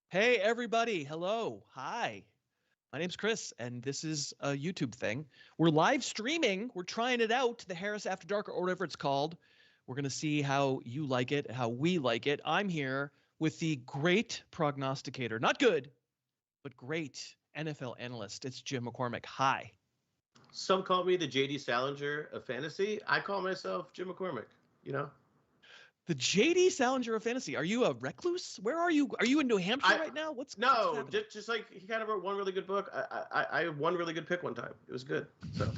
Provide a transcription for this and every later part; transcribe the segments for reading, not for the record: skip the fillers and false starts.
Hey, everybody. Hello. Hi. My name's Chris, and this is a YouTube thing. We're live streaming. We're trying it out, the Harris After Dark or whatever it's called. We're going to see how you like it, how we like it. I'm here with the great prognosticator, not good, but great NFL analyst. It's Jim McCormick. Hi. Some call me the JD Salinger of fantasy. I call myself Jim McCormick, you know? The JD Salinger of fantasy. Are you a recluse? Where are you? Are you in New Hampshire right now? What's No, happening? just like he kind of wrote one really good book. I had one really good pick one time. It was good. So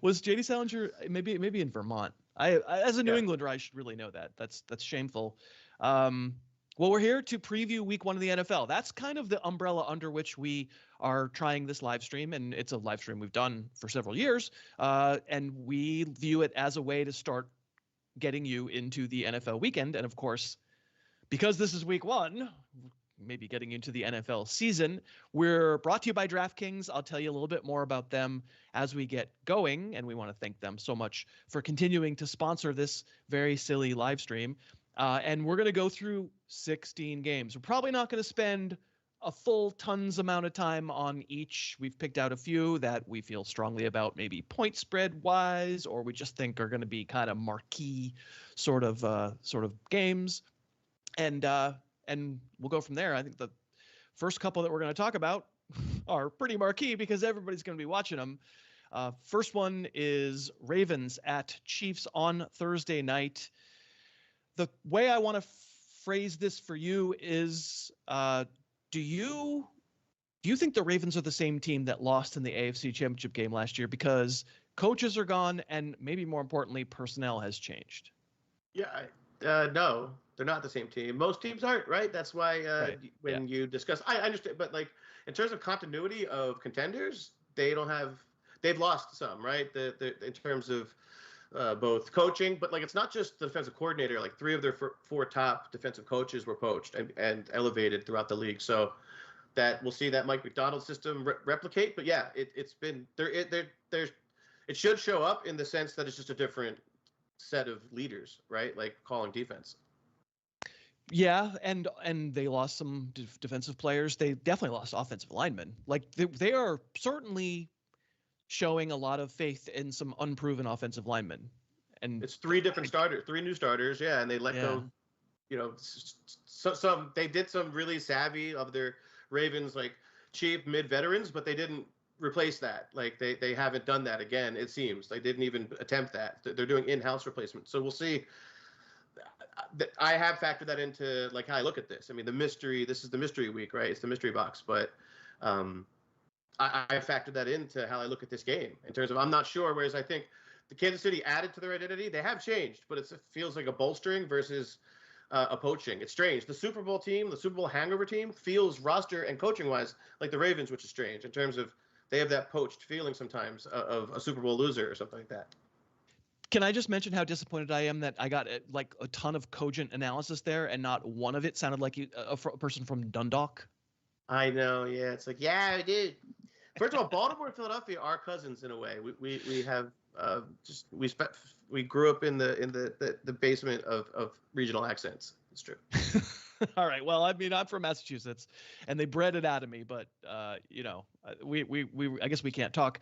Was JD Salinger maybe in Vermont? I as a New yeah. Englander, I should really know that. That's shameful. Well, we're here to preview Week 1 of the NFL. That's kind of the umbrella under which we are trying this live stream, and it's a live stream we've done for several years. And we view it as a way to start getting you into the NFL weekend, and of course, because this is Week 1. Maybe getting into the NFL season. We're brought to you by DraftKings. I'll tell you a little bit more about them as we get going, and we want to thank them so much for continuing to sponsor this very silly live stream. And we're going to go through 16 games. We're probably not going to spend a full tons amount of time on each. We've picked out a few that we feel strongly about, maybe point spread wise, or we just think are going to be kind of marquee sort of games. And we'll go from there. I think the first couple that we're going to talk about are pretty marquee because everybody's going to be watching them. First one is Ravens at Chiefs on Thursday night. The way I want to phrase this for you is, do you think the Ravens are the same team that lost in the AFC Championship game last year because coaches are gone and maybe more importantly, personnel has changed? Yeah. No, they're not the same team. Most teams aren't, right? That's why Right. when you discuss, I understand, but like in terms of continuity of contenders, they've lost some, right? In terms of both coaching, but like it's not just the defensive coordinator. Like three of their four top defensive coaches were poached and elevated throughout the league. So that we'll see that Mike Macdonald system replicate. But yeah, it's been there. It should show up in the sense that it's just a different set of leaders, right? Like calling defense. Yeah, and they lost some defensive players. They definitely lost offensive linemen. Like they are certainly showing a lot of faith in some unproven offensive linemen. And it's three new starters, yeah, and they let go. You know, some they did some really savvy of their Ravens like cheap mid veterans, but they didn't replace that. Like they haven't done that again. It seems they didn't even attempt that. They're doing in-house replacement. So we'll see. I have factored that into like how I look at this. I mean, this is the mystery week, right? It's the mystery box, but I factored that into how I look at this game in terms of I'm not sure. Whereas I think the Kansas City added to their identity. They have changed, but it feels like a bolstering versus a poaching. It's strange. The Super Bowl team, the Super Bowl hangover team, feels roster and coaching wise like the Ravens, which is strange in terms of they have that poached feeling sometimes of a Super Bowl loser or something like that. Can I just mention how disappointed I am that I got like a ton of cogent analysis there and not one of it sounded like a person from Dundalk? I know. Yeah. It's like, yeah, I did. First of all, Baltimore and Philadelphia are cousins in a way. We have we grew up in the basement of regional accents. It's true. All right. Well, I mean, I'm from Massachusetts, and they bred it out of me. But we I guess we can't talk.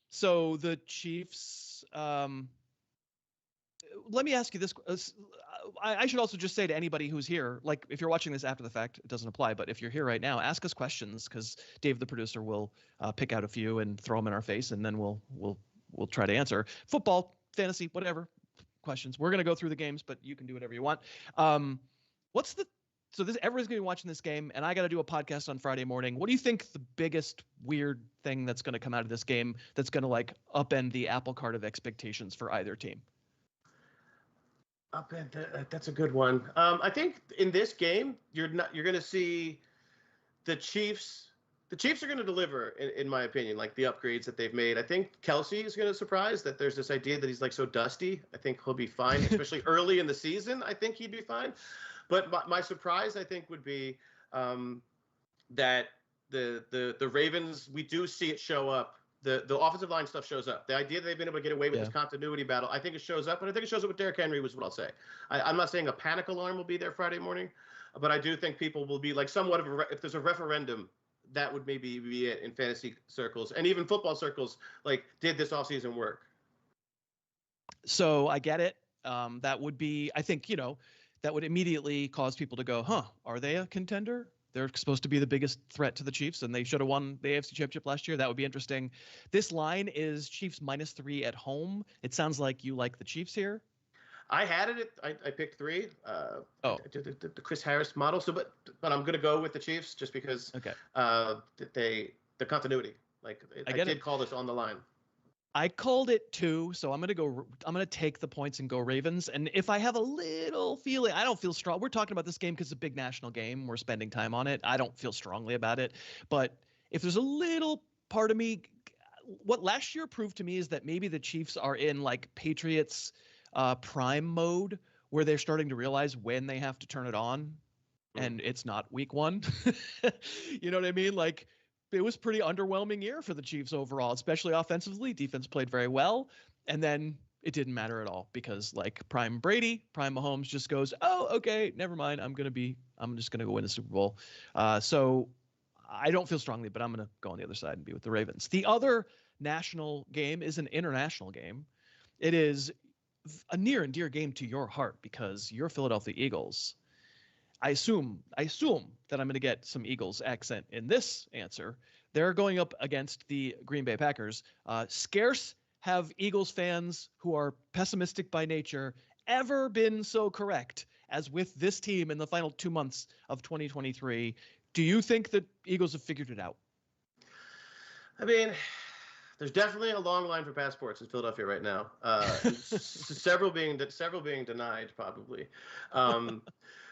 So the Chiefs. Let me ask you this. I should also just say to anybody who's here, like if you're watching this after the fact, it doesn't apply. But if you're here right now, ask us questions because Dave, the producer, will pick out a few and throw them in our face, and then we'll try to answer. Football, fantasy, whatever questions. We're gonna go through the games, but you can do whatever you want. So everybody's gonna be watching this game, and I got to do a podcast on Friday morning. What do you think the biggest weird thing that's gonna come out of this game that's gonna like upend the apple cart of expectations for either team? That's a good one. I think in this game, you're going to see the Chiefs. The Chiefs are going to deliver, in my opinion, like the upgrades that they've made. I think Kelsey is going to surprise that there's this idea that he's like so dusty. I think he'll be fine, especially early in the season. I think he'd be fine. But my surprise, I think, would be that the Ravens, we do see it show up the offensive line stuff shows up. The idea that they've been able to get away with this continuity battle, I think it shows up. And I think it shows up with Derrick Henry was what I'll say. I'm not saying a panic alarm will be there Friday morning, but I do think people will be like somewhat of if there's a referendum, that would maybe be it in fantasy circles and even football circles. Like, did this offseason work? So I get it. That would be, I think, that would immediately cause people to go, huh, are they a contender? They're supposed to be the biggest threat to the Chiefs, and they should have won the AFC Championship last year. That would be interesting. This line is Chiefs -3 at home. It sounds like you like the Chiefs here. I had it. I picked 3. The Chris Harris model. So, but I'm going to go with the Chiefs just because. Okay. The continuity. Like I did call this on the line. I called it 2, so I'm going to take the points and go Ravens. And if I have a little feeling, I don't feel strong. We're talking about this game because it's a big national game. We're spending time on it. I don't feel strongly about it. But if there's a little part of me, what last year proved to me is that maybe the Chiefs are in like Patriots prime mode where they're starting to realize when they have to turn it on, and it's not week 1. You know what I mean? Like, it was pretty underwhelming year for the Chiefs overall, especially offensively. Defense played very well, and then it didn't matter at all because like prime Brady, prime Mahomes just goes, oh, okay, never mind. I'm just gonna go win the Super Bowl. So I don't feel strongly, but I'm gonna go on the other side and be with the Ravens. The other national game is an international game. It is a near and dear game to your heart because you're Philadelphia Eagles. I assume that I'm going to get some Eagles accent in this answer. They're going up against the Green Bay Packers. Scarce have Eagles fans who are pessimistic by nature ever been so correct as with this team in the final 2 months of 2023. Do you think that Eagles have figured it out? I mean, there's definitely a long line for passports in Philadelphia right now. Several being denied, probably.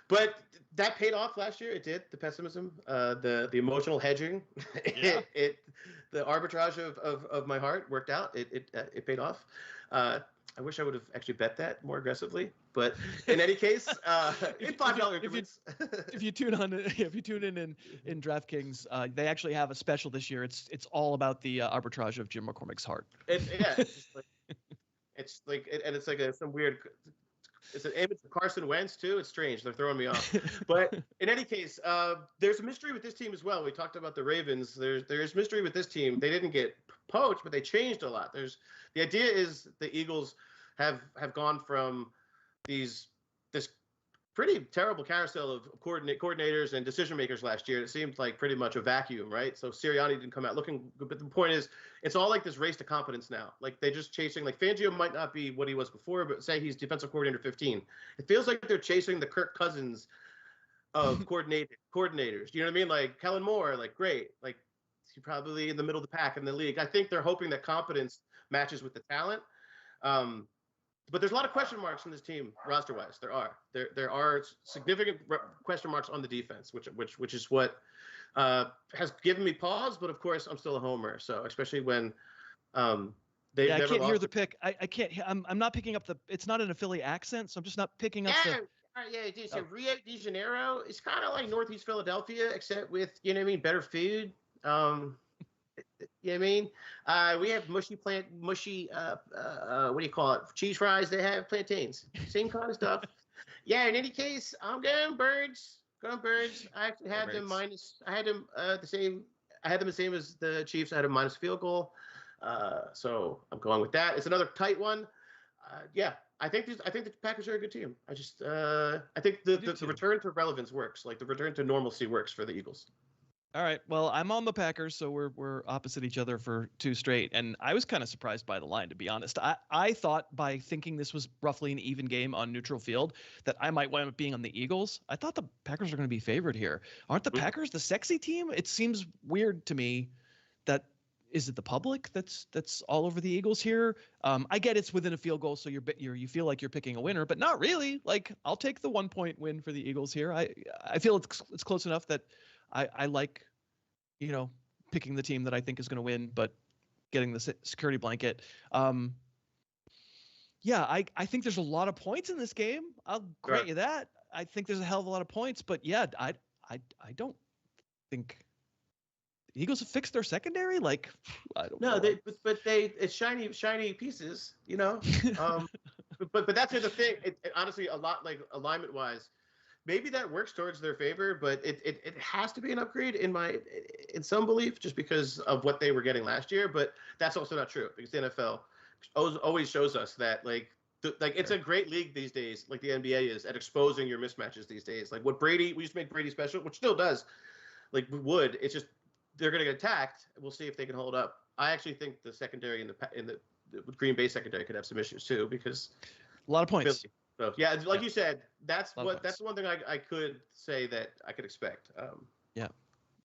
But that paid off last year. It did. The pessimism, the emotional hedging, Yeah. the arbitrage of my heart worked out. It paid off. I wish I would have actually bet that more aggressively. But in any case, in $5 increments. If you tune in DraftKings, they actually have a special this year. It's all about the arbitrage of Jim McCormick's heart. It's like some weird. It's an image of Carson Wentz too. It's strange. They're throwing me off. But in any case, there's a mystery with this team as well. We talked about the Ravens. There's mystery with this team. They didn't get poached, but they changed a lot. The idea is the Eagles have gone from this pretty terrible carousel of coordinators and decision makers last year. It seemed like pretty much a vacuum, right? So Sirianni didn't come out looking good. But the point is, it's all like this race to competence now. Like they're just chasing, like Fangio might not be what he was before, but say he's defensive coordinator 15. It feels like they're chasing the Kirk Cousins of coordinators. You know what I mean? Like Kellen Moore, like great. Like he's probably in the middle of the pack in the league. I think they're hoping that competence matches with the talent. But there's a lot of question marks on this team roster-wise. There are significant question marks on the defense, which is what has given me pause. But of course, I'm still a homer. So especially when they I can't hear the pick. I can't. I'm not picking up the. It's not an a Philly accent, so I'm just not picking up the. Yeah, dude. So Rio de Janeiro is kind of like Northeast Philadelphia, except with better food. You know what I mean? We have mushy, what do you call it? Cheese fries. They have plantains. Same kind of stuff. Yeah, in any case, I'm going Birds. I actually had them minus. I had them the same. I had them the same as the Chiefs. I had them minus field goal. So I'm going with that. It's another tight one. Yeah, I think the Packers are a good team. I think the return to relevance works. Like the return to normalcy works for the Eagles. All right. Well, I'm on the Packers, so we're opposite each other for 2 straight. And I was kind of surprised by the line, to be honest. I thought by thinking this was roughly an even game on neutral field that I might wind up being on the Eagles. I thought the Packers are going to be favored here. Aren't the Packers the sexy team? It seems weird to me that is it the public that's all over the Eagles here? I get it's within a field goal, so you feel like you're picking a winner, but not really. Like I'll take the 1-point win for the Eagles here. I feel it's close enough that I like, picking the team that I think is going to win, but getting the security blanket. I think there's a lot of points in this game. I'll grant you that. I think there's a hell of a lot of points, but yeah, I don't think Eagles have fixed their secondary? Like, I don't know. No, it's shiny pieces, you know. But that's the thing. It honestly, a lot like alignment wise, maybe that works towards their favor, but it has to be an upgrade in some belief, just because of what they were getting last year. But that's also not true, because the NFL always shows us that it's a great league these days, like the NBA is, at exposing your mismatches these days. Like what we used to make Brady special, which still does. Like we would. It's just they're going to get attacked. We'll see if they can hold up. I actually think the secondary in the Green Bay secondary could have some issues too, because a lot of points. So yeah, like you said, that's the one thing I could say that I could expect. Yeah.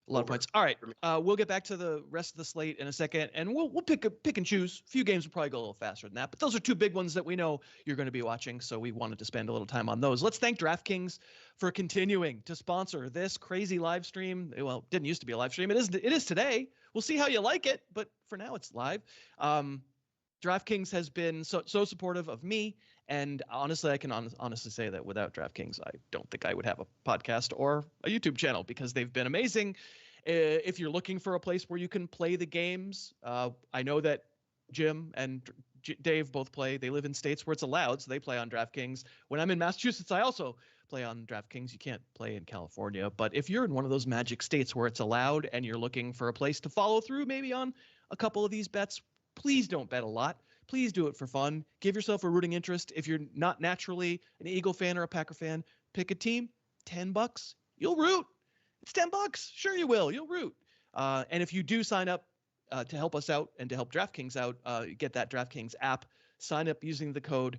A lot of points. All right. We'll get back to the rest of the slate in a second, and we'll pick and choose. A few games will probably go a little faster than that, but those are two big ones that we know you're going to be watching, so we wanted to spend a little time on those. Let's thank DraftKings for continuing to sponsor this crazy live stream. Well, it didn't used to be a live stream. It is today. We'll see how you like it, but for now it's live. DraftKings has been so supportive of me, and honestly, I can honestly say that without DraftKings, I don't think I would have a podcast or a YouTube channel, because they've been amazing. If you're looking for a place where you can play the games, I know that Jim and Dave both play. They live in states where it's allowed, so they play on DraftKings. When I'm in Massachusetts, I also play on DraftKings. You can't play in California, but if you're in one of those magic states where it's allowed and you're looking for a place to follow through maybe on a couple of these bets, please don't bet a lot. Please do it for fun. Give yourself a rooting interest. If you're not naturally an Eagle fan or a Packer fan, pick a team. $10, you'll root. It's $10. Sure you will. You'll root. And if you do sign up to help us out and to help DraftKings out, get that DraftKings app. Sign up using the code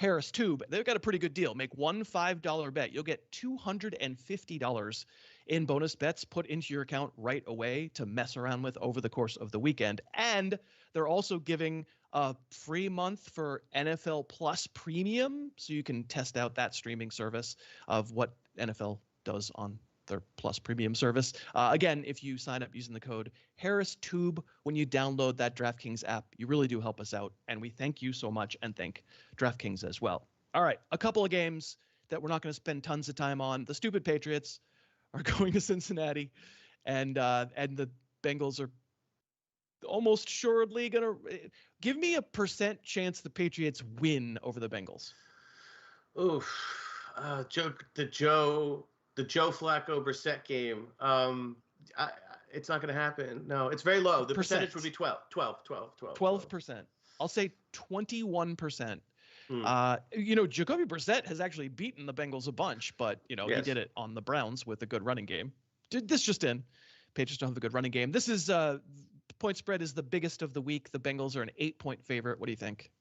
HarrisTube. They've got a pretty good deal. Make one $5 bet. You'll get $250 in bonus bets put into your account right away to mess around with over the course of the weekend. And they're also giving a free month for NFL Plus Premium, so you can test out that streaming service of what NFL does on their Plus Premium service. Again, if you sign up using the code HarrisTube when you download that DraftKings app, you really do help us out, and we thank you so much, and thank DraftKings as well. All right, a couple of games that we're not going to spend tons of time on. The stupid Patriots are going to Cincinnati, and the Bengals are almost assuredly going to give me a % chance the Patriots win over the Bengals. Oof, the Joe Flacco Brissett game. It's not going to happen. No, it's very low. The percentage would be 12%. I'll say 21%. Jacoby Brissett has actually beaten the Bengals a bunch, but he did it on the Browns with a good running game. This just in, Patriots don't have a good running game. This is point spread is the biggest of the week. The Bengals are an 8-point favorite. What do you think?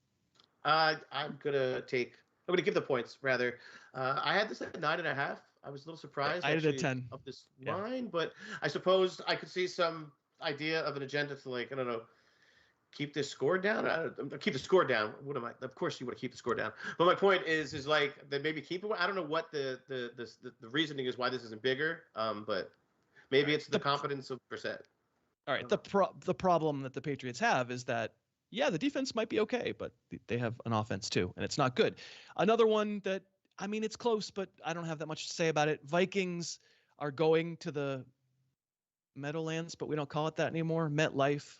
I'm gonna give the points rather. I had this at 9.5. I was a little surprised. I had it at 10 of this line, but I suppose I could see some idea of an agenda to keep this score down. Keep the score down. What am I? Of course you want to keep the score down. But my point is like that maybe keep it. I don't know what the reasoning is why this isn't bigger. But maybe it's the competence of Brissett. All right. The problem that the Patriots have is that the defense might be okay, but they have an offense too, and it's not good. Another one that, it's close, but I don't have that much to say about it. Vikings are going to the Meadowlands, but we don't call it that anymore. MetLife.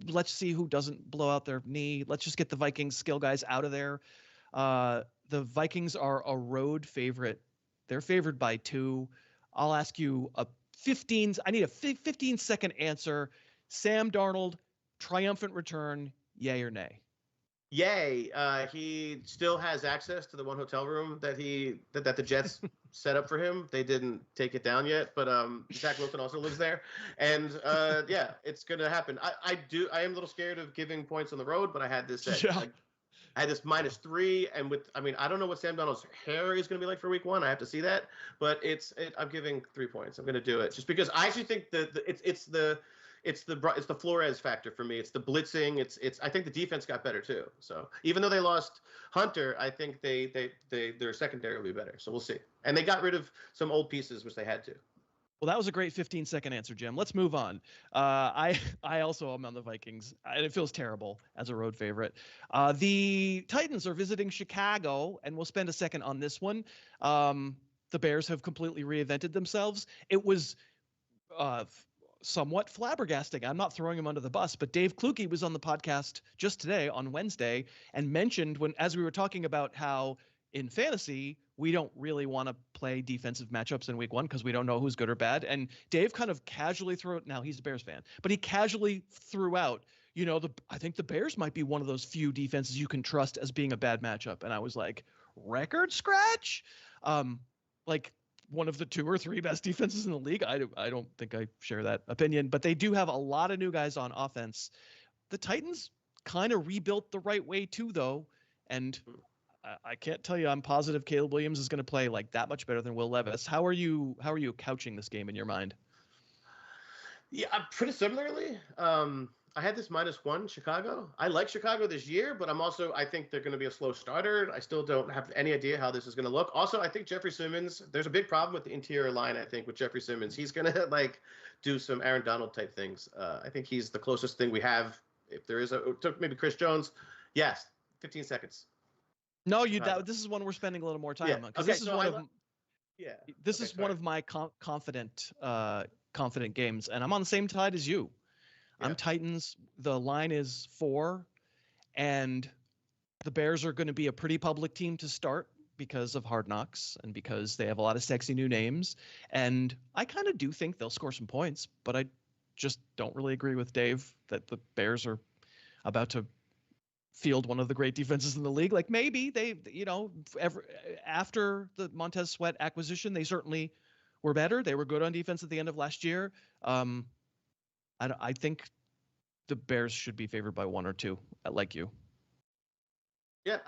Let's see who doesn't blow out their knee. Let's just get the Vikings skill guys out of there. The Vikings are a road favorite. They're favored by 2. I'll ask you I need a 15-second answer. Sam Darnold, triumphant return, yay or nay? Yay. He still has access to the one hotel room that the Jets set up for him. They didn't take it down yet, but Zach Wilson also lives there. And it's going to happen. I am a little scared of giving points on the road, but I had this I had this -3, and I don't know what Sam Darnold's hair is going to be like for week 1. I have to see that, but I'm giving 3 points. I'm going to do it just because I actually think it's the Flores factor for me. It's the blitzing. I think the defense got better too. So even though they lost Hunter, I think their secondary will be better. So we'll see. And they got rid of some old pieces, which they had to. Well, that was a great 15-second answer, Jim. Let's move on. I also am on the Vikings, and it feels terrible as a road favorite. The Titans are visiting Chicago, and we'll spend a second on this one. The Bears have completely reinvented themselves. It was somewhat flabbergasting. I'm not throwing him under the bus, but Dave Kluge was on the podcast just today on Wednesday and mentioned as we were talking about how in fantasy, we don't really want to play defensive matchups in week 1 because we don't know who's good or bad. And Dave kind of casually threw it. Now he's a Bears fan, but he casually threw out, I think the Bears might be one of those few defenses you can trust as being a bad matchup. And I was like, record scratch? Like one of the 2 or 3 best defenses in the league. I don't think I share that opinion, but they do have a lot of new guys on offense. The Titans kind of rebuilt the right way too, though. And I can't tell you I'm positive Caleb Williams is going to play like that much better than Will Levis. How are you couching this game in your mind? Yeah, pretty similarly. I had this -1 Chicago. I like Chicago this year, but I think they're going to be a slow starter. I still don't have any idea how this is going to look. Also, I think Jeffrey Simmons, there's a big problem with the interior line, I think, with Jeffrey Simmons. He's going to do some Aaron Donald type things. I think he's the closest thing we have. If there is took maybe Chris Jones. Yes, 15 seconds. No, this is one we're spending a little more time on because this is one of my confident games, and I'm on the same tide as you. Yeah. I'm Titans. The line is 4, and the Bears are going to be a pretty public team to start because of Hard Knocks and because they have a lot of sexy new names. And I kind of do think they'll score some points, but I just don't really agree with Dave that the Bears are about to field one of the great defenses in the league. Like maybe they, after the Montez Sweat acquisition, they certainly were better. They were good on defense at the end of last year. I think the Bears should be favored by 1 or 2, like you. Yeah,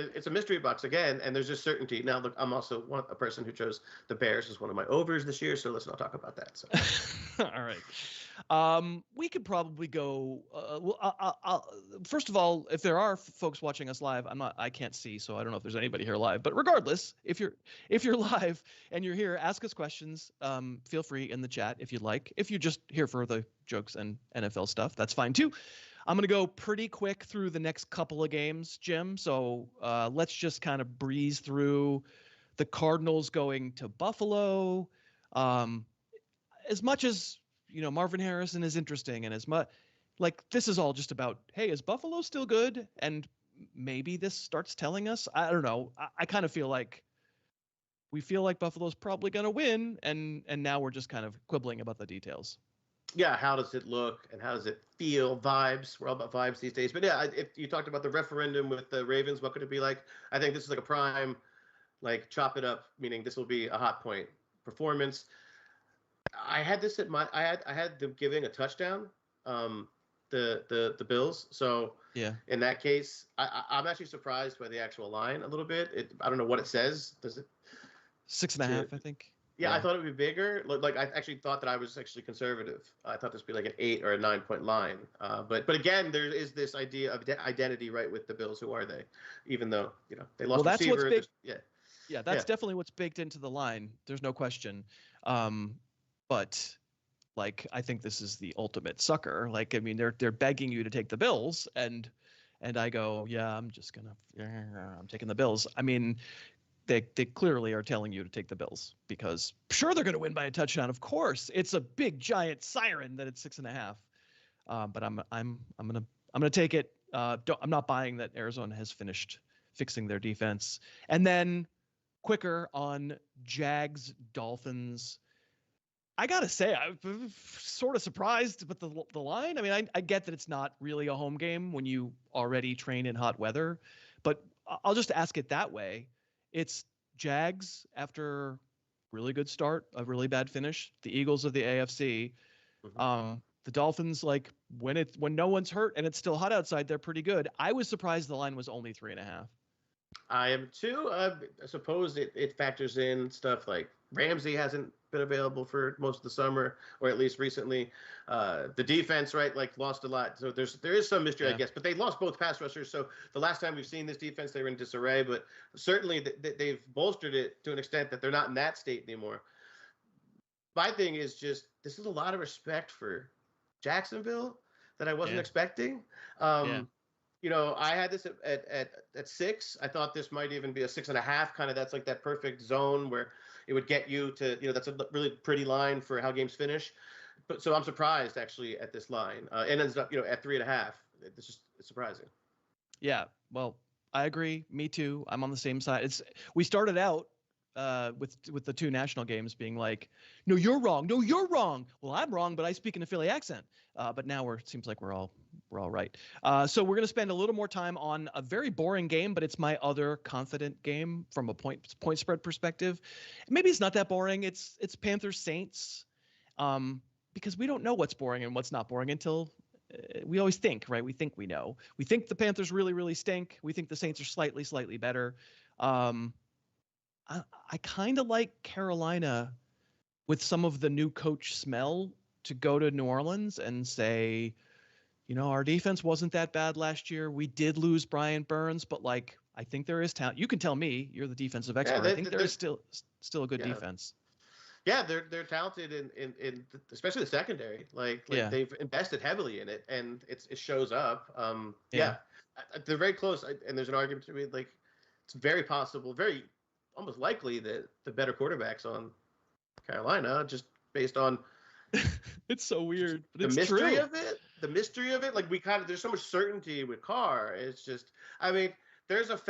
it's a mystery box again, and there's just certainty. Now, look, I'm also a person who chose the Bears as one of my overs this year, so let's not talk about that. So. All right. We could probably go. First of all, if there are folks watching us live, I can't see, so I don't know if there's anybody here live. But regardless, if you're live and you're here, ask us questions. Feel free in the chat if you'd like. If you're just here for the jokes and NFL stuff, that's fine too. I'm going to go pretty quick through the next couple of games, Jim. So let's just kind of breeze through the Cardinals going to Buffalo. As much as, Marvin Harrison is interesting, and as much this is all just about, hey, is Buffalo still good? And maybe this starts telling us, I don't know. I kind of feel like we feel like Buffalo's probably going to win. And now we're just kind of quibbling about the details. Yeah, how does it look and how does it feel? Vibes. We're all about vibes these days. But yeah, if you talked about the referendum with the Ravens, what could it be like? I think this is like a prime, chop it up, meaning this will be a hot point performance. I had this I had them giving a touchdown, the Bills. So yeah, in that case, I'm actually surprised by the actual line a little bit. I don't know what it says. Does it 6.5? I think. Yeah, I thought it would be bigger. I actually thought that I was actually conservative. I thought this would be like an 8 or a 9-point line. But again, there is this idea of identity, right, with the Bills. Who are they? Even though they lost that's receiver. What's yeah, that's definitely what's baked into the line. There's no question. But I think this is the ultimate sucker. They're begging you to take the Bills, and I go, yeah, I'm taking the Bills. They clearly are telling you to take the Bills because sure they're going to win by a touchdown. Of course, it's a big giant siren that it's 6.5. But I'm gonna take it. I'm not buying that Arizona has finished fixing their defense. And then quicker on Jags Dolphins. I gotta say I'm sort of surprised with the line. I get that it's not really a home game when you already train in hot weather, but I'll just ask it that way. It's Jags after really good start, a really bad finish. The Eagles of the AFC. Mm-hmm. The Dolphins, when no one's hurt and it's still hot outside, they're pretty good. I was surprised the line was only 3.5. I am too. I suppose it factors in stuff like Ramsey hasn't been available for most of the summer, or at least recently. The defense, right, lost a lot. So there is some mystery, I guess. But they lost both pass rushers. So the last time we've seen this defense, they were in disarray. But certainly they've bolstered it to an extent that they're not in that state anymore. My thing is just this is a lot of respect for Jacksonville that I wasn't expecting. I had this at 6. I thought this might even be a 6.5. Kind of that's that perfect zone where it would get you to, that's a really pretty line for how games finish. But so I'm surprised actually at this line. It ends up, at 3.5. It's just surprising. Yeah, well, I agree. Me too. I'm on the same side. We started out with the two national games being like, no, you're wrong. No, you're wrong. Well, I'm wrong, but I speak in a Philly accent. But now it seems like we're all right. So we're gonna spend a little more time on a very boring game, but it's my other confident game from a point spread perspective. Maybe it's not that boring. It's Panthers Saints, because we don't know what's boring and what's not boring until we always think, right? We think we know. We think the Panthers really, really stink. We think the Saints are slightly better. I kind of like Carolina with some of the new coach smell to go to New Orleans and say, our defense wasn't that bad last year. We did lose Brian Burns, but like, I think there is talent. You can tell me, you're the defensive expert. I think there is still a good defense. Yeah, they're talented in especially the secondary. Like they've invested heavily in it, and it shows up. They're very close, and there's an argument to be like it's very possible, very almost likely that the better quarterback's on Carolina, just based on it's so weird, but the it's mystery true. of it. The mystery of it, like there's so much certainty with Carr. It's just, I mean, there's a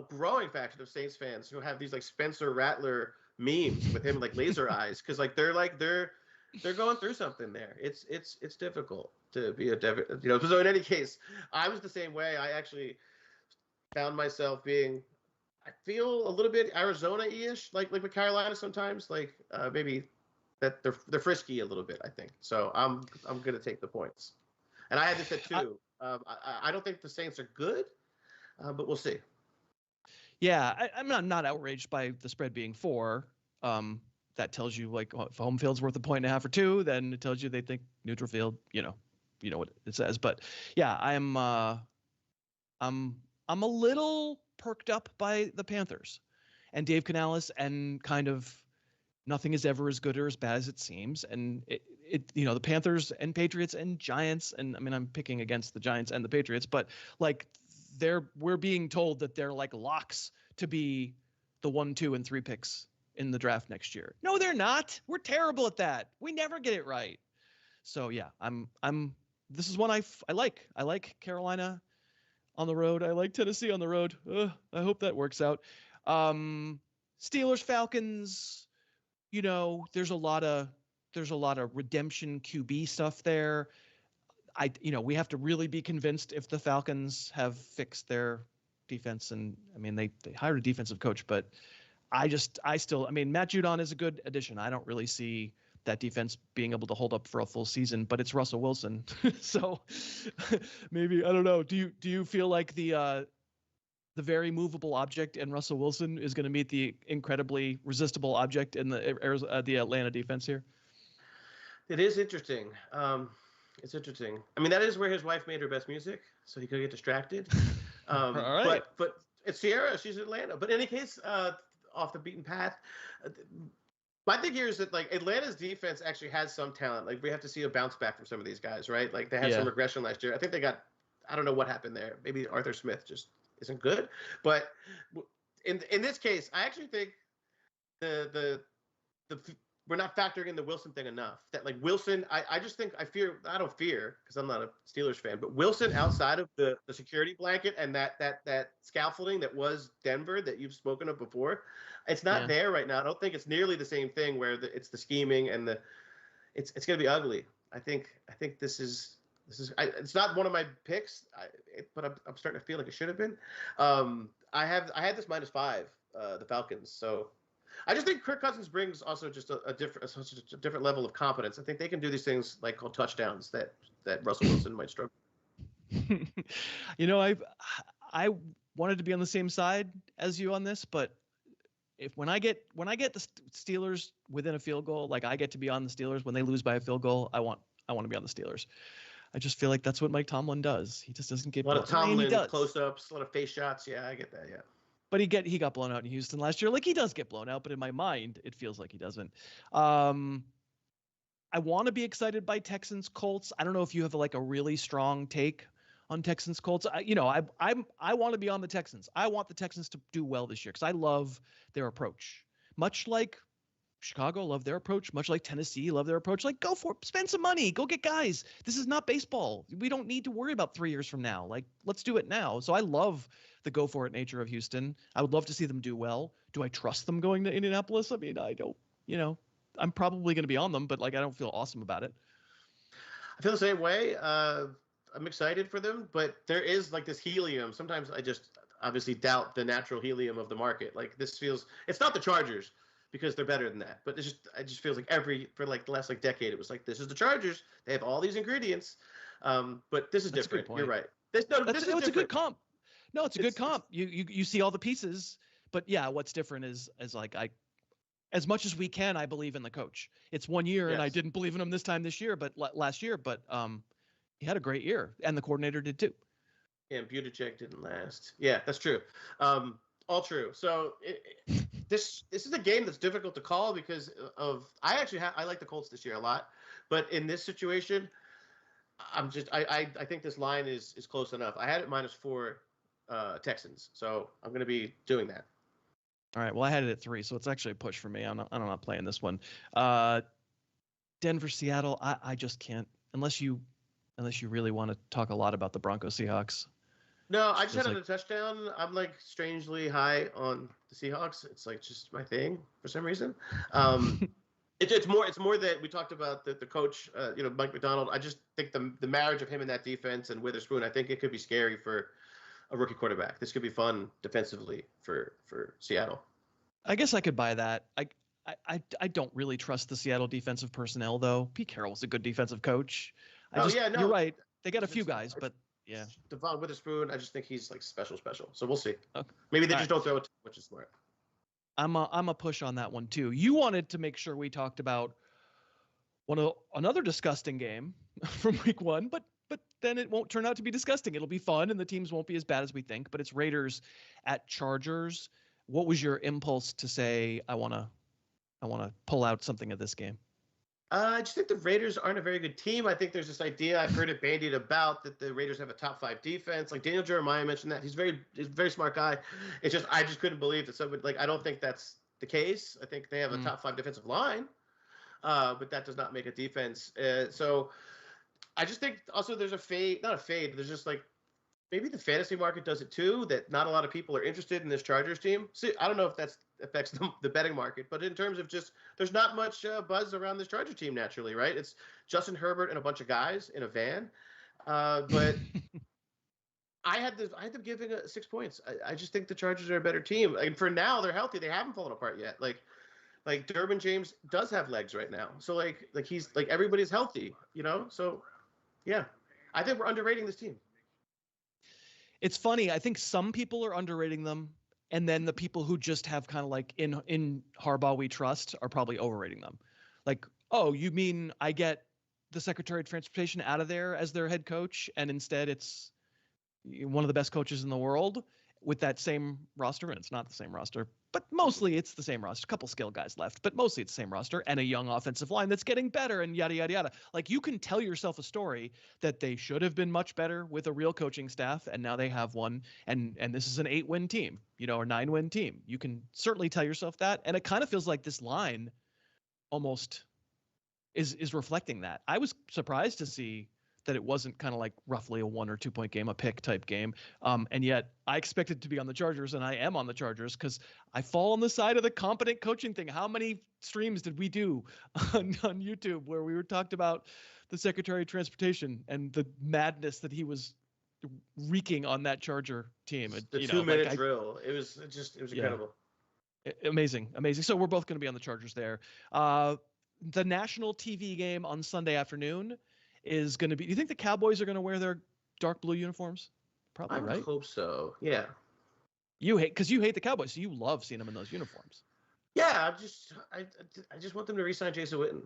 growing faction of Saints fans who have these like Spencer Rattler memes with him like laser eyes because they're going through something there. It's difficult to be So in any case, I was the same way. I actually found myself I feel a little bit Arizona-ish, like with Carolina sometimes, maybe that they're frisky a little bit. I think so. I'm gonna take the points, and I had this at 2. I don't think the Saints are good, but we'll see. Yeah, I'm not outraged by the spread being 4. That tells you like if home field's worth 1.5 or 2, then it tells you they think neutral field. You know what it says. But yeah, I'm a little perked up by the Panthers and Dave Canales, and kind of nothing is ever as good or as bad as it seems. And the Panthers and Patriots and Giants, and I mean I'm picking against the Giants and the Patriots, but like we're being told that they're like locks to be the 1, 2, and 3 picks in the draft next year. No, they're not. We're terrible at that. We never get it right. So yeah, this is one I like. I like Carolina on the road. I like Tennessee on the road. I hope that works out. Steelers, Falcons, there's a lot of redemption QB stuff there. We have to really be convinced if the Falcons have fixed their defense. And I mean, they hired a defensive coach, but Matt Judon is a good addition. I don't really see that defense being able to hold up for a full season, but it's Russell Wilson. So maybe, I don't know. Do you feel like the very movable object in Russell Wilson is going to meet the incredibly resistible object in the Atlanta defense here? It is interesting. It's interesting. I mean, that is where his wife made her best music, so he could get distracted. All right. But it's Sierra. She's in Atlanta. But in any case, off the beaten path. My thing here is that like Atlanta's defense actually has some talent. Like we have to see a bounce back from some of these guys, right? Like they had some regression last year. I think I don't know what happened there. Maybe Arthur Smith just isn't good. But in this case, I actually think the we're not factoring in the Wilson thing enough. That like Wilson, I just think I don't fear because I'm not a Steelers fan, but Wilson outside of the security blanket and that scaffolding that was Denver that you've spoken of before, it's not there right now. I don't think it's nearly the same thing where it's the scheming and it's going to be ugly. I think this is it's not one of my picks, but I'm starting to feel like it should have been. I had this -5, the Falcons, so. I just think Kirk Cousins brings also just a different level of competence. I think they can do these things like called touchdowns that Russell Wilson might struggle. I wanted to be on the same side as you on this, but when I get the Steelers within a field goal, like I get to be on the Steelers when they lose by a field goal, I want to be on the Steelers. I just feel like that's what Mike Tomlin does. He just doesn't get a lot of Tomlin close-ups, a lot of face shots. Yeah, I get that. Yeah. But he got blown out in Houston last year. Like he does get blown out, but in my mind, it feels like he doesn't. I want to be excited by Texans Colts. I don't know if you have like a really strong take on Texans Colts. I want to be on the Texans. I want the Texans to do well this year because I love their approach. Much like Chicago love their approach, much like Tennessee love their approach. Like, go for it. Spend some money. Go get guys. This is not baseball. We don't need to worry about 3 years from now. Like, let's do it now. So I love the go for it nature of Houston. I would love to see them do well. Do I trust them going to Indianapolis? I mean, I don't, I'm probably going to be on them, but like, I don't feel awesome about it. I feel the same way. I'm excited for them, but there is like this helium. Sometimes I just obviously doubt the natural helium of the market. Like this feels, it's not the Chargers because they're better than that, but it just feels like for like the last like decade, it was like, this is the Chargers. They have all these ingredients. But this is different. You're right. It's a good comp. No, it's a good comp. You see all the pieces, but yeah, what's different is like, as much as we can, I believe in the coach. It's 1 year, and I didn't believe in him this year, but last year. But he had a great year, and the coordinator did too. Yeah, and Buttigieg didn't last. Yeah, that's true. All true. So this is a game that's difficult to call because of I like the Colts this year a lot, but in this situation, I think this line is close enough. I had it -4 Texans, so I'm going to be doing that. All right. Well, I had it at 3, so it's actually a push for me. I'm not playing this one. Denver, Seattle. I just can't unless you really want to talk a lot about the Broncos Seahawks. No, I just had a touchdown. I'm like strangely high on the Seahawks. It's like just my thing for some reason. It's more that we talked about the coach, Mike McDonald. I just think the marriage of him and that defense and Witherspoon, I think it could be scary for a rookie quarterback. This could be fun defensively for Seattle. I guess I could buy that. I don't really trust the Seattle defensive personnel though. Pete Carroll's a good defensive coach. You're right. They got a few guys, but yeah. Devon Witherspoon, I just think he's like special. So we'll see. Okay. Maybe they just don't throw it, which is smart. I'm a push on that one too. You wanted to make sure we talked about another disgusting game from week 1, but then it won't turn out to be disgusting. It'll be fun, and the teams won't be as bad as we think. But it's Raiders at Chargers. What was your impulse to say, I want to pull out something of this game? I just think the Raiders aren't a very good team. I think there's this idea I've heard it bandied about that the Raiders have a top 5 defense. Like Daniel Jeremiah mentioned that. He's a very smart guy. It's just I just couldn't believe that somebody I don't think that's the case. I think they have a top 5 defensive line, but that does not make a defense. So I just think also there's not a fade. There's just like maybe the fantasy market does it too, that not a lot of people are interested in this Chargers team. See, I don't know if that affects the betting market, but in terms of just there's not much buzz around this Charger team naturally, right? It's Justin Herbert and a bunch of guys in a van. But I had them giving 6 points. I just think the Chargers are a better team. And for now, they're healthy. They haven't fallen apart yet. Like Derwin James does have legs right now. So like he's like everybody's healthy, So yeah, I think we're underrating this team. It's funny. I think some people are underrating them, and then the people who just have kind of like in Harbaugh we trust are probably overrating them. Like, oh, you mean I get the Secretary of Transportation out of there as their head coach, and instead it's one of the best coaches in the world with that same roster, and it's not the same roster, but mostly it's the same roster. A couple skill guys left, but mostly it's the same roster and a young offensive line that's getting better and yada, yada, yada. Like you can tell yourself a story that they should have been much better with a real coaching staff, and now they have one, and this is an 8-win team, or 9-win team. You can certainly tell yourself that, and it kind of feels like this line almost is reflecting that. I was surprised to see that it wasn't kind of like roughly a 1 or 2 point game, a pick type game. And yet I expected to be on the Chargers, and I am on the Chargers because I fall on the side of the competent coaching thing. How many streams did we do on YouTube where we were talked about the Secretary of Transportation and the madness that he was wreaking on that Charger team? The 2-minute drill. It was incredible. Amazing. So we're both going to be on the Chargers there. The national TV game on Sunday afternoon is going to be. Do you think the Cowboys are going to wear their dark blue uniforms? Probably, right? I hope so. Yeah. You hate the Cowboys, so you love seeing them in those uniforms. Yeah, I just want them to re-sign Jason Witten.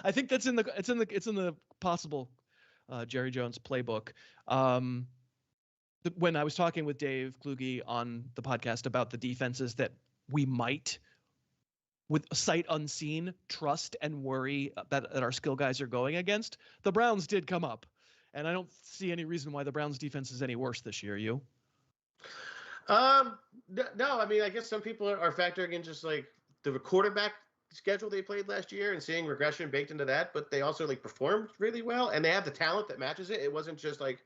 I think it's in the possible Jerry Jones playbook. When I was talking with Dave Kluge on the podcast about the defenses that we might, with sight unseen, trust and worry that our skill guys are going against, the Browns did come up. And I don't see any reason why the Browns defense is any worse this year. You? No, I mean, I guess some people are factoring in just like the quarterback schedule they played last year and seeing regression baked into that, but they also like performed really well and they have the talent that matches it. It wasn't just like,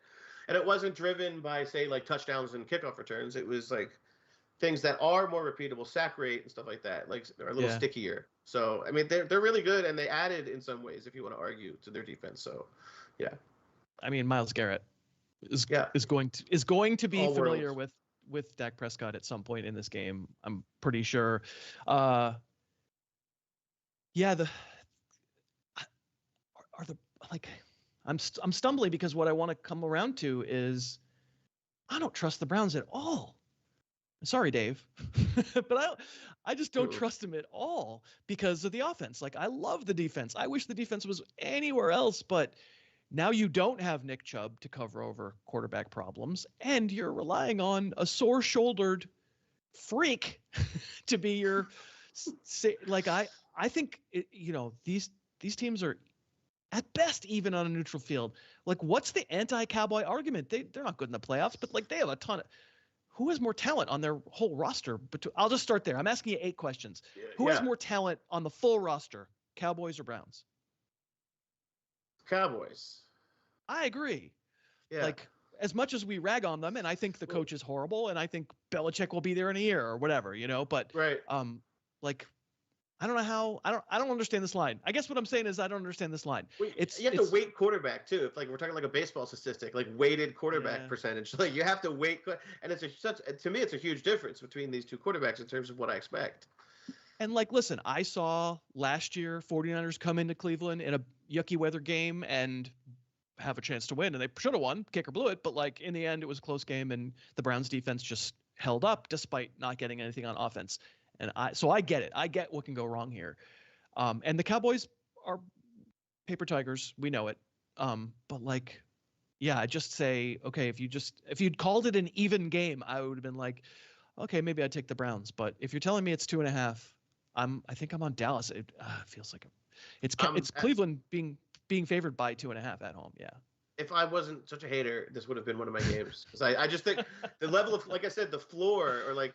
and it wasn't driven by say like touchdowns and kickoff returns. It was like things that are more repeatable, sack rate and stuff like that, like are a little stickier. So I mean, they're really good and they added in some ways, if you want to argue, to their defense. So yeah, I mean, Myles Garrett is going to be all familiar worlds with Dak Prescott at some point in this game. I'm pretty sure. I'm stumbling because what I want to come around to is I don't trust the Browns at all. Sorry, Dave, but I just don't trust him at all because of the offense. Like, I love the defense. I wish the defense was anywhere else, but now you don't have Nick Chubb to cover over quarterback problems, and you're relying on a sore-shouldered freak to be your like. I think these teams are at best even on a neutral field. Like, what's the anti-Cowboy argument? They're not good in the playoffs, but like they have a ton of. Who has more talent on their whole roster? But I'll just start there. I'm asking you 8 questions. Who has more talent on the full roster, Cowboys or Browns? Cowboys. I agree. Yeah. Like, as much as we rag on them, and I think the coach is horrible, and I think Belichick will be there in a year or whatever, but like, I don't know how. I don't understand this line. I guess what I'm saying is I don't understand this line. You have to weight quarterback too. If like we're talking like a baseball statistic, like weighted quarterback percentage, like you have to weight, and to me it's a huge difference between these two quarterbacks in terms of what I expect. And like, listen, I saw last year 49ers come into Cleveland in a yucky weather game and have a chance to win, and they should have won. Kicker blew it, but like in the end, it was a close game, and the Browns defense just held up despite not getting anything on offense. And I get it. I get what can go wrong here. And the Cowboys are paper tigers. We know it. But like, yeah, I just say, okay, if you'd called it an even game, I would have been like, okay, maybe I'd take the Browns. But if you're telling me it's 2.5, I think I'm on Dallas. It feels like it's Cleveland being favored by 2.5 at home. Yeah. If I wasn't such a hater, this would have been one of my games. Because I just think the level of, like I said, the floor, or like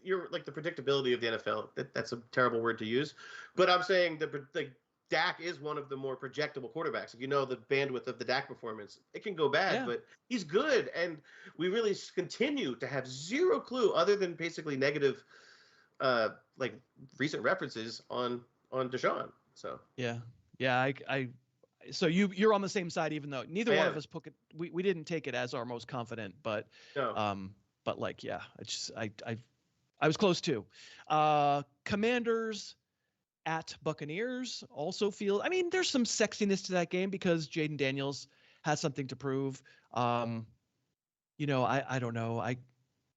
you're like the predictability of the NFL. That's a terrible word to use, but I'm saying Dak is one of the more projectable quarterbacks. If you know the bandwidth of the Dak performance, it can go bad, but he's good, and we really continue to have zero clue other than basically negative, like recent references on Deshaun. So So you're on the same side, even though neither one of us we didn't take it as our most confident, but but like, yeah, I was close too. Commanders at Buccaneers also feel. I mean, there's some sexiness to that game because Jaden Daniels has something to prove. I don't know.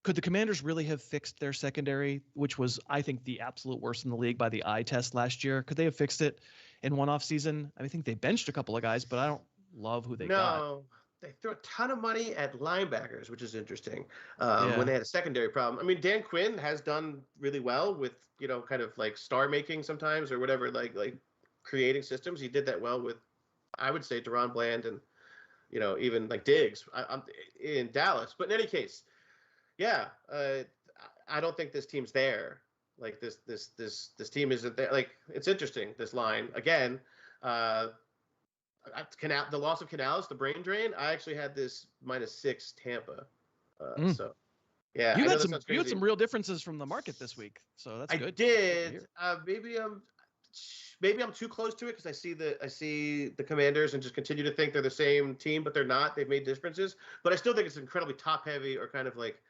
Could the Commanders really have fixed their secondary, which was, I think, the absolute worst in the league by the eye test last year? Could they have fixed it in one off season? I think they benched a couple of guys, but I don't love who they got. No, they threw a ton of money at linebackers, which is interesting. When they had a secondary problem. I mean, Dan Quinn has done really well with, kind of like star making sometimes or whatever, like creating systems. He did that well with, I would say, Deron Bland and, even like Diggs I'm in Dallas. But in any case, I don't think this team's there. Like this team isn't there. Like, it's interesting, this line again. The loss of Canales, the brain drain. I actually had this -6 Tampa. So yeah, you had some real differences from the market this week, so that's good. I did. Maybe I'm too close to it because I see the Commanders and just continue to think they're the same team, but they're not. They've made differences, but I still think it's incredibly top heavy, or kind of like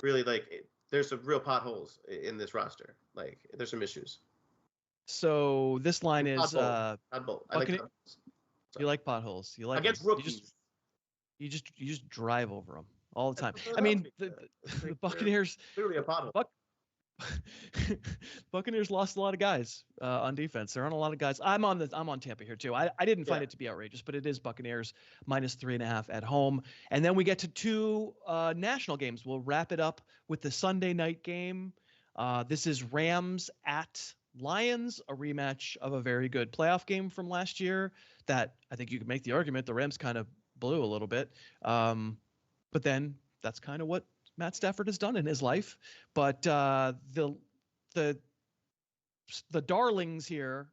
really like there's some real potholes in this roster. Like, there's some issues. So this line is Pothole. I like potholes. You like potholes. You like against rookies. You just drive over them all the time. I mean, the Buccaneers clearly a pothole. Buccaneers lost a lot of guys on defense. There aren't a lot of guys. I'm on Tampa here too. I didn't find it to be outrageous, but it is Buccaneers -3.5 at home. And then we get to 2 national games. We'll wrap it up with the Sunday night game. This is Rams at Lions, a rematch of a very good playoff game from last year that I think you could make the argument the Rams kind of blew a little bit. But then that's kind of what Matt Stafford has done in his life. But the darlings here,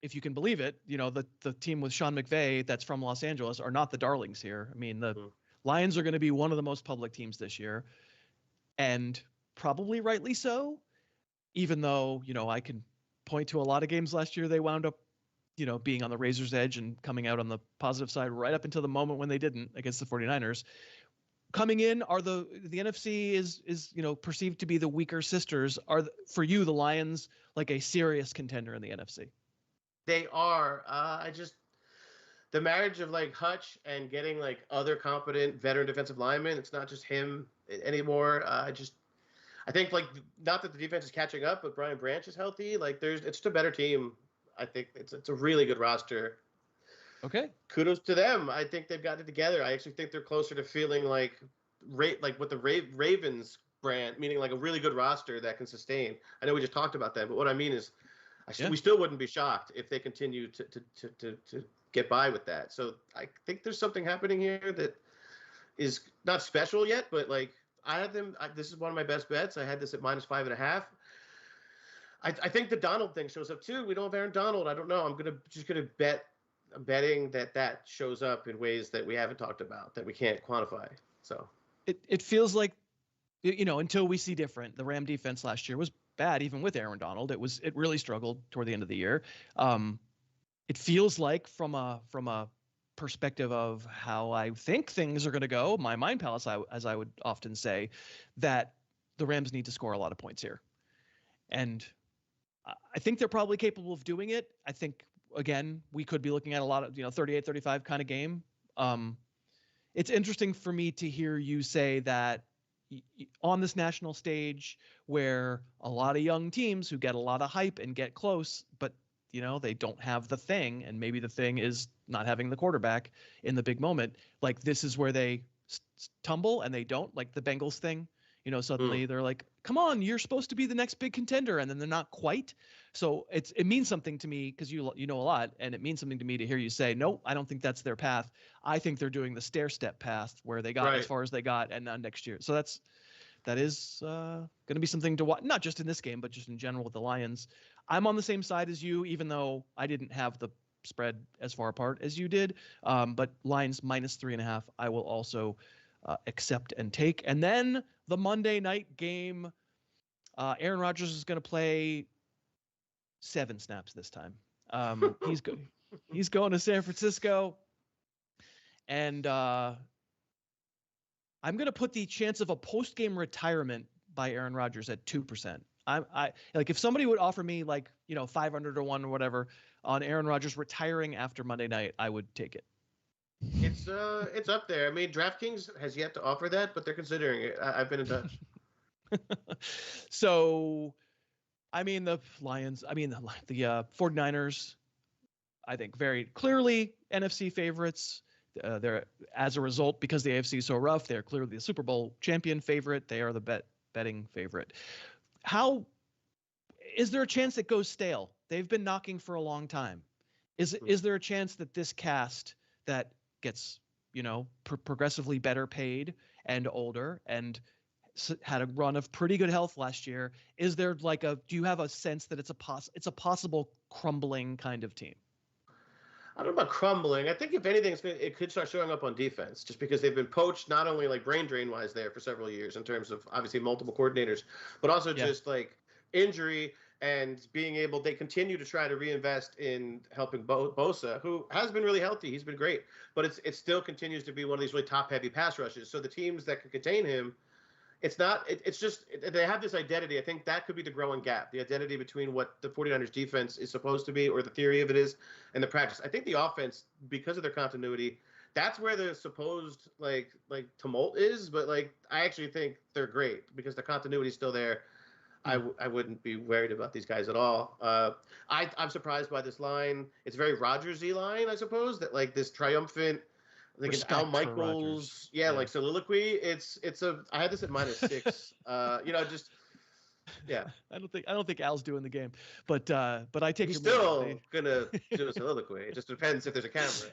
if you can believe it, the team with Sean McVay that's from Los Angeles are not the darlings here. I mean, the Lions are going to be one of the most public teams this year, and probably rightly so, even though, I can point to a lot of games last year they wound up, being on the razor's edge and coming out on the positive side right up until the moment when they didn't against the 49ers. Coming in, are the NFC is perceived to be the weaker sisters. For you, the Lions, like a serious contender in the NFC? They are. The marriage of like Hutch and getting like other competent veteran defensive linemen. It's not just him anymore. I think like, not that the defense is catching up, but Brian Branch is healthy. Like it's just a better team. I think it's a really good roster. Okay. Kudos to them. I think they've gotten it together. I actually think they're closer to feeling like what the Ravens brand, meaning like a really good roster that can sustain. I know we just talked about that, but what I mean is we still wouldn't be shocked if they continue to get by with that. So I think there's something happening here that is not special yet, but like I have them. This is one of my best bets. I had this at -5.5. I think the Donald thing shows up too. We don't have Aaron Donald. I don't know. I'm betting that shows up in ways that we haven't talked about, that we can't quantify. So it feels like, until we see different. The Ram defense last year was bad, even with Aaron Donald. It really struggled toward the end of the year. It feels like from a perspective of how I think things are going to go, my mind palace, as I would often say, that the Rams need to score a lot of points here. And I think they're probably capable of doing it. I think, again, we could be looking at a lot of, 38-35 kind of game. It's interesting for me to hear you say that on this national stage where a lot of young teams who get a lot of hype and get close, but they don't have the thing, and maybe the thing is not having the quarterback in the big moment. Like, this is where they tumble and they don't, like the Bengals thing. Suddenly they're like, come on, you're supposed to be the next big contender. And then they're not quite. So it means something to me, because you know a lot, and it means something to me to hear you say, no, I don't think that's their path. I think they're doing the stair step path where they got as far as they got, and now next year. So that is going to be something to watch, not just in this game, but just in general with the Lions. I'm on the same side as you, even though I didn't have the spread as far apart as you did. But Lions -3.5, I will also accept and take. And then the Monday night game, Aaron Rodgers is going to play 7 snaps this time. He's going to San Francisco, and I'm going to put the chance of a post-game retirement by Aaron Rodgers at 2%. I like, if somebody would offer me 500 to 1 or whatever on Aaron Rodgers retiring after Monday night, I would take it. It's up there. I mean, DraftKings has yet to offer that, but they're considering it. I've been in touch. So, I mean, the 49ers, I think very clearly NFC favorites. They're, as a result, because the AFC is so rough, they're clearly the Super Bowl champion favorite. They are the betting favorite. How is there a chance it goes stale? They've been knocking for a long time. Is there a chance that this cast that gets, progressively better paid and older and had a run of pretty good health last year, is there do you have a sense that it's a possible crumbling kind of team? I don't know about crumbling. I think if anything, it could start showing up on defense, just because they've been poached not only like brain drain wise there for several years in terms of obviously multiple coordinators, but also just like injury and being able. They continue to try to reinvest in helping Bosa, who has been really healthy. He's been great, but it still continues to be one of these really top heavy pass rushes. So the teams that can contain him, it's not. It's just they have this identity. I think that could be the growing gap, the identity between what the 49ers defense is supposed to be, or the theory of it is, and the practice. I think the offense, because of their continuity, that's where the supposed like tumult is. But I actually think they're great because the continuity is still there. I wouldn't be worried about these guys at all. I'm surprised by this line. It's very Rodgers-y line, I suppose, that this triumphant. Like an Al Michaels, soliloquy. I had this at -6. I don't think Al's doing the game, but I take. He's still gonna do a soliloquy. It just depends if there's a camera.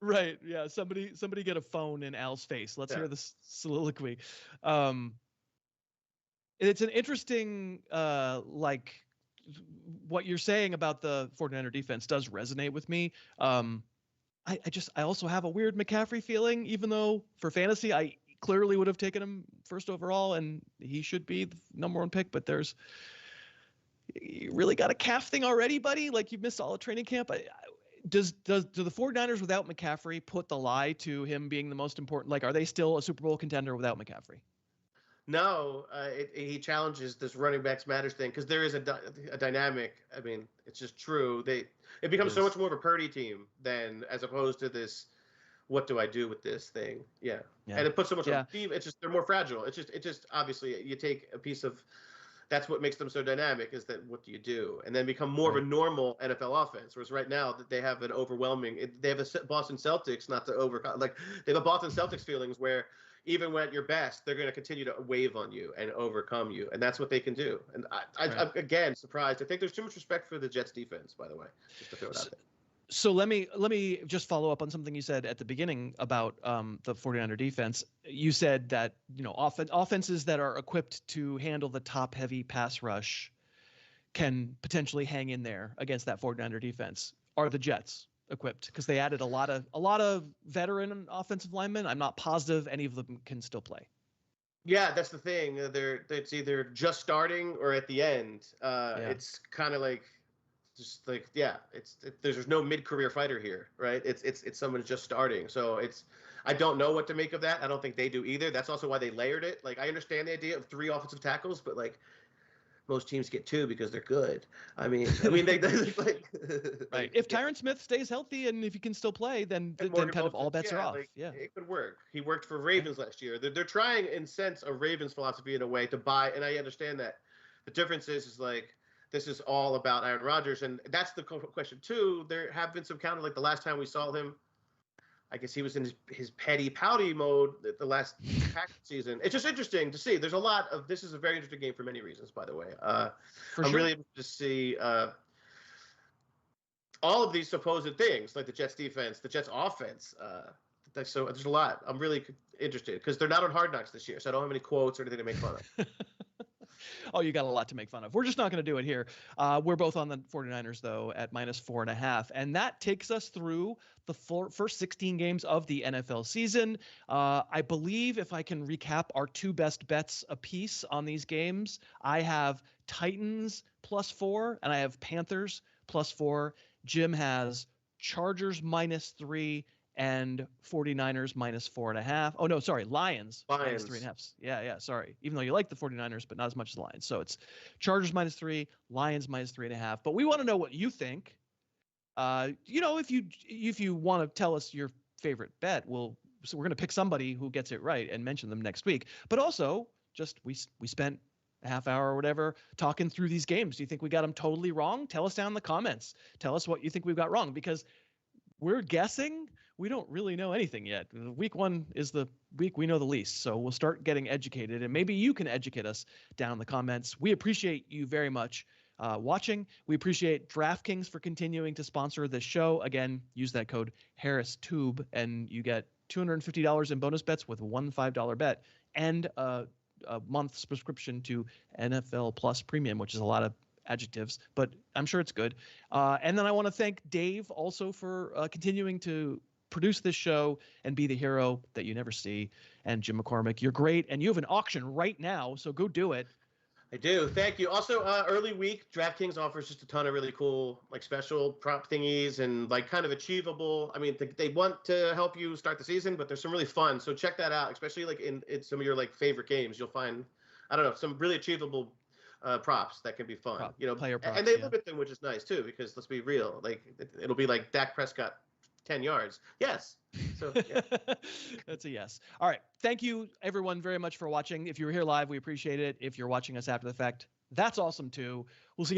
Right. Yeah. Somebody get a phone in Al's face. Let's hear this soliloquy. It's an interesting, what you're saying about the 49er defense does resonate with me. I also have a weird McCaffrey feeling, even though for fantasy, I clearly would have taken him first overall and he should be the number one pick, but you really got a calf thing already, buddy? Like you've missed all of training camp. Do the 49ers without McCaffrey put the lie to him being the most important? Like, are they still a Super Bowl contender without McCaffrey? No, he challenges this running backs matters thing because there is a dynamic. I mean, it's just true. It becomes so much more of a Purdy team than as opposed to this. What do I do with this thing? Yeah. And it puts so much on the team. It's just they're more fragile. It just obviously you take a piece of. That's what makes them so dynamic is that what do you do? And then become more of a normal NFL offense. Whereas right now that they have an overwhelming, they have a Boston Celtics, not to overcome, like they have a Boston Celtics feelings where even when at your best, they're going to continue to wave on you and overcome you. And that's what they can do. And I'm again, surprised. I think there's too much respect for the Jets defense, by the way, just to throw it out there. So let me just follow up on something you said at the beginning about the 49er defense. You said that, offenses that are equipped to handle the top-heavy pass rush can potentially hang in there against that 49er defense. Are the Jets equipped? Because they added a lot of veteran offensive linemen. I'm not positive any of them can still play. Yeah, that's the thing. It's either just starting or at the end. It's kind of like. Just like there's no mid-career fighter here, right? It's someone just starting, so I don't know what to make of that. I don't think they do either. That's also why they layered it. Like I understand the idea of 3 offensive tackles, but like most teams get 2 because they're good. I mean they like right. If Tyron Smith stays healthy and if he can still play, then kind of all bets are off. It could work. He worked for Ravens last year. They're trying in sense a Ravens philosophy in a way to buy, and I understand that. The difference is like. This is all about Aaron Rodgers, and that's the question too. There have been some counter, like the last time we saw him, I guess he was in his petty pouty mode the last Packers season. It's just interesting to see. There's a lot of this is a very interesting game for many reasons, by the way. I'm really interested to see all of these supposed things, like the Jets defense, the Jets offense. So there's a lot. I'm really interested because they're not on Hard Knocks this year, so I don't have any quotes or anything to make fun of. Oh, you got a lot to make fun of. We're just not going to do it here. We're both on the 49ers, though, at -4.5. And that takes us through the first 16 games of the NFL season. I believe if I can recap our 2 best bets apiece on these games, I have Titans +4 and I have Panthers +4. Jim has Chargers -3 and 49ers -4.5. Oh, no, sorry. Lions. -3.5. Yeah. Sorry. Even though you like the 49ers, but not as much as the Lions. So it's Chargers -3, Lions -3.5. But we want to know what you think. If you want to tell us your favorite bet, so we're going to pick somebody who gets it right and mention them next week. But also, just we spent a half hour or whatever talking through these games. Do you think we got them totally wrong? Tell us down in the comments. Tell us what you think we've got wrong, because we're guessing. We don't really know anything yet. Week 1 is the week we know the least. So we'll start getting educated, and maybe you can educate us down in the comments. We appreciate you very much watching. We appreciate DraftKings for continuing to sponsor this show. Again, use that code HarrisTube and you get $250 in bonus bets with one $5 bet and a month subscription to NFL Plus Premium, which is a lot of adjectives, but I'm sure it's good. And then I want to thank Dave also for continuing to produce this show and be the hero that you never see. And Jim McCormick, you're great. And you have an auction right now, so go do it. I do. Thank you. Also, early week, DraftKings offers just a ton of really cool, like special prop thingies and like kind of achievable. I mean, they want to help you start the season, but there's some really fun. So check that out, especially like in some of your like favorite games. You'll find, I don't know, some really achievable props that can be fun. Player props, and they limit them, which is nice too, because let's be real, like it'll be like Dak Prescott 10 yards. Yes. So yeah. That's a yes. All right. Thank you everyone very much for watching. If you were here live, we appreciate it. If you're watching us after the fact, that's awesome too. We'll see you